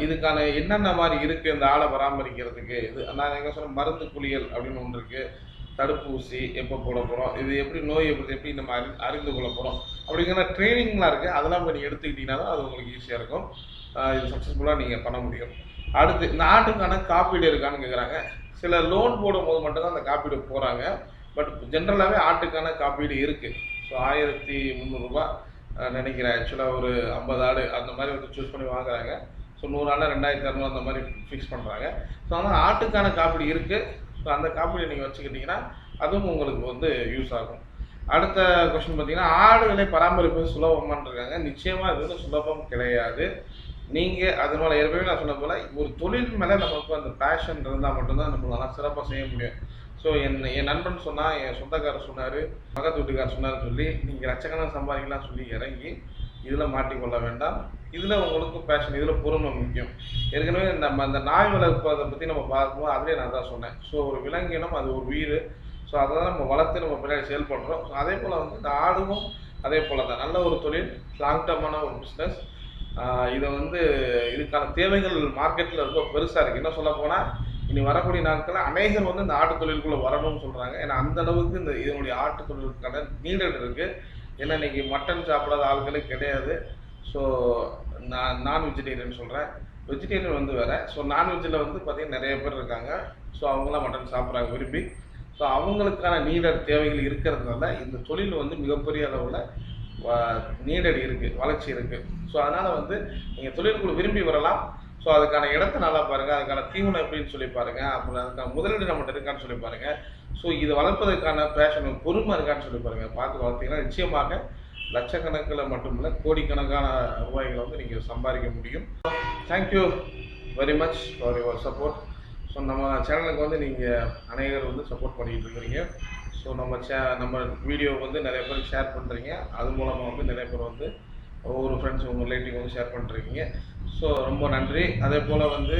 இதுக்கான என்னென்ன மாதிரி இருக்குது இந்த ஆளை பராமரிக்கிறதுக்கு, இது நான் எங்கே சொன்ன மருந்து குளியல் அப்படின்னு ஒன்று இருக்குது, தடுப்பூசி எப்போ போட போகிறோம், இது எப்படி நோய் எப்படி நம்ம அறிந்து கொள்ள போகிறோம் அப்படிங்கிற ட்ரைனிங்லாம் இருக்குது. அதெல்லாம் நீங்கள் எடுத்துக்கிட்டிங்கன்னா தான் அது உங்களுக்கு ஈஸியாக இருக்கும். இது சக்ஸஸ்ஃபுல்லாக நீங்கள் பண்ண முடியும். அடுத்து இந்த ஆட்டுக்கான காப்பீடு இருக்கான்னு கேட்குறாங்க. சில லோன் போடும்போது மட்டும்தான் அந்த காப்பீடு போகிறாங்க. பட் ஜென்ரலாகவே ஆட்டுக்கான காப்பீடு இருக்குது. ஸோ 1300 நினைக்கிறேன். ஆக்சுவலாக ஒரு 50 ஆடு அந்த மாதிரி வந்து சூஸ் பண்ணி வாங்குறாங்க. ஸோ 100 ஆடு 2200 அந்த மாதிரி ஃபிக்ஸ் பண்ணுறாங்க. ஸோ அதனால் ஆட்டுக்கான காப்பீடு இருக்குது. ஸோ அந்த காப்பீடு நீங்கள் வச்சுக்கிட்டிங்கன்னா அதுவும் உங்களுக்கு வந்து யூஸ் ஆகும். அடுத்த கொஸ்டின் பார்த்தீங்கன்னா ஆடுகளை பராமரிப்பது சுலபமானு இருக்காங்க. நிச்சயமாக இது வந்து சுலபம் கிடையாது. நீங்கள் அதனால ஏற்கனவே நான் சொன்ன போல் ஒரு தொழில் மேலே நமக்கு அந்த பேஷன் இருந்தால் மட்டும்தான் நம்மளால சிறப்பாக செய்ய முடியும். ஸோ என் நண்பன் சொன்னால், என் சொந்தக்காரர் சொன்னார், பக்கத்து வீட்டுக்காரர் சொன்னார்னு சொல்லி நீங்கள் லட்சக்கணக்காக சம்பாதிக்கலாம் சொல்லி இறங்கி இதில் மாட்டிக்கொள்ள வேண்டாம். இதில் உங்களுக்கு பேஷன், இதில் பொறுமை முக்கியம். ஏற்கனவே நம்ம அந்த நாய் வளர்ப்பதை பற்றி நம்ம பார்க்கும்போது அதிலே நான் தான் சொன்னேன். ஸோ ஒரு விலங்கினம் அது ஒரு உயிர். ஸோ அதை தான் நம்ம வளர்த்து நம்ம பின்னாடி சேல் பண்ணுறோம். ஸோ அதே போல் வந்து இந்த ஆடுவும் அதே போல் தான் நல்ல ஒரு தொழில், லாங் டர்மான ஒரு பிஸ்னஸ். இதை வந்து இதுக்கான தேவைகள் மார்க்கெட்டில் ரொம்ப பெருசாக இருக்குது. என்ன சொல்ல போனால் இனி வரக்கூடிய நாட்களில் அநேகர் வந்து இந்த ஆட்டு தொழிலுக்குள்ளே வரணும்னு சொல்கிறாங்க. ஏன்னா அந்த அளவுக்கு இந்த இதனுடைய ஆட்டு தொழிலுக்கான நீடட் இருக்குது. ஏன்னா இன்றைக்கி மட்டன் சாப்பிடாத ஆட்களே கிடையாது. ஸோ நான் வெஜிடேரியன் சொல்கிறேன், வெஜிடேரியன் வந்து வேறு. ஸோ நான்வெஜ்ஜில் வந்து பார்த்திங்கன்னா நிறைய பேர் இருக்காங்க. ஸோ அவங்களாம் மட்டன் சாப்பிட்றாங்க விரும்பி. ஸோ அவங்களுக்கான நீடட் தேவைகள் இருக்கிறதுனால இந்த தொழில் வந்து மிகப்பெரிய அளவில் நீடட் இருக்குது, வளர்ச்சி இருக்குது. ஸோ அதனால் வந்து நீங்கள் தொழிலுக்குள்ளே விரும்பி வரலாம். ஸோ அதுக்கான இடத்த நல்லா பாருங்கள், அதுக்கான தீவனம் எப்படின்னு சொல்லி பாருங்கள், அப்புறம் அதுக்கான முதலீடு நம்மகிட்ட இருக்கான்னு சொல்லி பாருங்கள். ஸோ இது வளர்ப்பதற்கான பேஷன் பொறுமை இருக்கான்னு சொல்லி பாருங்கள். பார்த்து வளர்த்தீங்கன்னா நிச்சயமாக லட்சக்கணக்கில் மட்டுமில்லை கோடிக்கணக்கான ரூபாய்களை வந்து நீங்கள் சம்பாதிக்க முடியும். Thank you very much for your support. So நம்ம சேனலுக்கு வந்து நீங்கள் அநேகர் வந்து சப்போர்ட் பண்ணிகிட்டு இருக்கிறீங்க. ஸோ நம்ம வீடியோ வந்து நிறைய பேருக்கு ஷேர் பண்ணுறீங்க. அது மூலமாக வந்து நிறைய பேர் வந்து ஒவ்வொரு ஃப்ரெண்ட்ஸ் உங்கள் ரிலேட்டிவ் வந்து ஷேர் பண்ணுறீங்க. ஸோ ரொம்ப நன்றி. அதே போல் வந்து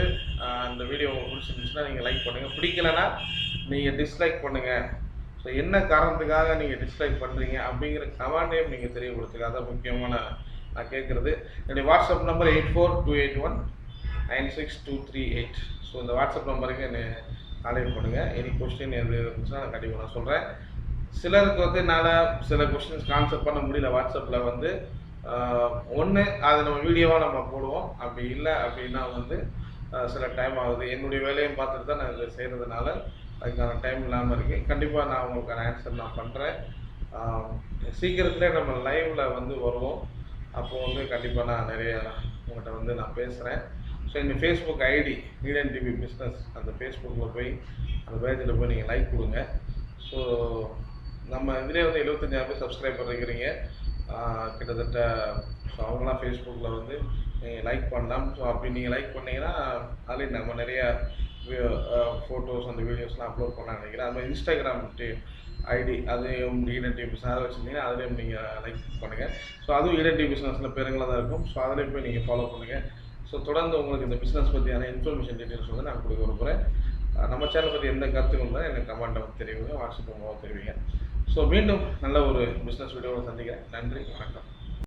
இந்த வீடியோ உங்களுக்கு பிடிச்சிருந்துச்சுன்னா நீங்கள் லைக் பண்ணுங்கள், பிடிக்கலைன்னா நீங்கள் டிஸ்லைக் பண்ணுங்கள். ஸோ என்ன காரணத்துக்காக நீங்கள் டிஸ்லைக் பண்ணுறீங்க அப்படிங்கிற கமெண்டையும் நீங்கள் தெரியப்படுத்துங்க. அதான் முக்கியமான நான் கேட்குறது. என்னுடைய வாட்ஸ்அப் நம்பர் 8428196238. ஸோ இந்த வாட்ஸ்அப் நம்பருக்கு என்னை கான்டாக்ட் பண்ணுங்கள். எனி கொஸ்டின் எது இருந்துச்சுன்னா நான் கண்டிப்பாக நான் சொல்கிறேன். சிலருக்கு வந்து என்னால் சில கொஸ்டின்ஸ் கான்செப்ட் பண்ண முடியல வாட்ஸ்அப்பில் வந்து. ஒன்று அதை நம்ம வீடியோவாக நம்ம போடுவோம், அப்படி இல்லை அப்படின்னா வந்து சில டைம் ஆகுது. என்னுடைய வேலையும் பார்த்துட்டு தான் நான் இதை செய்கிறதுனால அதுக்கான டைம் இல்லாமல் இருக்குது. கண்டிப்பாக நான் உங்களுக்கான ஆன்சர் நான் பண்ணுறேன். சீக்கிரத்திலே நம்ம லைவில் வந்து வருவோம். அப்போது வந்து கண்டிப்பாக நான் நிறைய உங்கள்கிட்ட வந்து நான் பேசுகிறேன். ஸோ எங்கள் Facebook ID Eden TV business, அந்த ஃபேஸ்புக்கில் போய் அந்த பேஜில் போய் நீங்கள் லைக் கொடுங்க. ஸோ நம்ம இதிலே வந்து 75,000 பேர் சப்ஸ்கிரைபர் இருக்கிறீங்க கிட்டத்தட்ட. ஸோ அவங்களாம் ஃபேஸ்புக்கில் வந்து நீங்கள் லைக் பண்ணலாம். ஸோ அப்படி நீங்கள் லைக் பண்ணிங்கன்னா அதுலேயும் நம்ம நிறையா ஃபோட்டோஸ் அந்த வீடியோஸ்லாம் அப்லோட் பண்ண நினைக்கிறேன். அது மாதிரி இன்ஸ்டாகிராம் ஐடி அதையும் ஈடன் டிவி பிஸ்னஸ் வச்சுருந்தீங்கன்னா அதுலேயும் நீங்கள் லைக் பண்ணுங்கள். ஸோ அதுவும் ஈடன் டிவி பிஸ்னஸில் பேருங்களாக தான் இருக்கும். ஸோ அதிலையும் போய் நீங்கள் ஃபாலோ பண்ணுங்கள். ஸோ தொடர்ந்து உங்களுக்கு இந்த பிஸ்னஸ் பற்றியான இன்ஃபர்மேஷன் டீட்டெயில்ஸ் வந்து நான் கொடுக்க விரும்புகிறேன். நம்ம சேனல் பற்றி எந்த கருத்துக்கள் இருந்தாலும் எனக்கு கமெண்ட்டை தெரிவிங்க, வாட்ஸ்அப் மூலமாக தெரிவிங்க. ஸோ மீண்டும் நல்ல ஒரு பிஸ்னஸ் வீடியோவை சந்திக்கிறேன். நன்றி, வணக்கம்.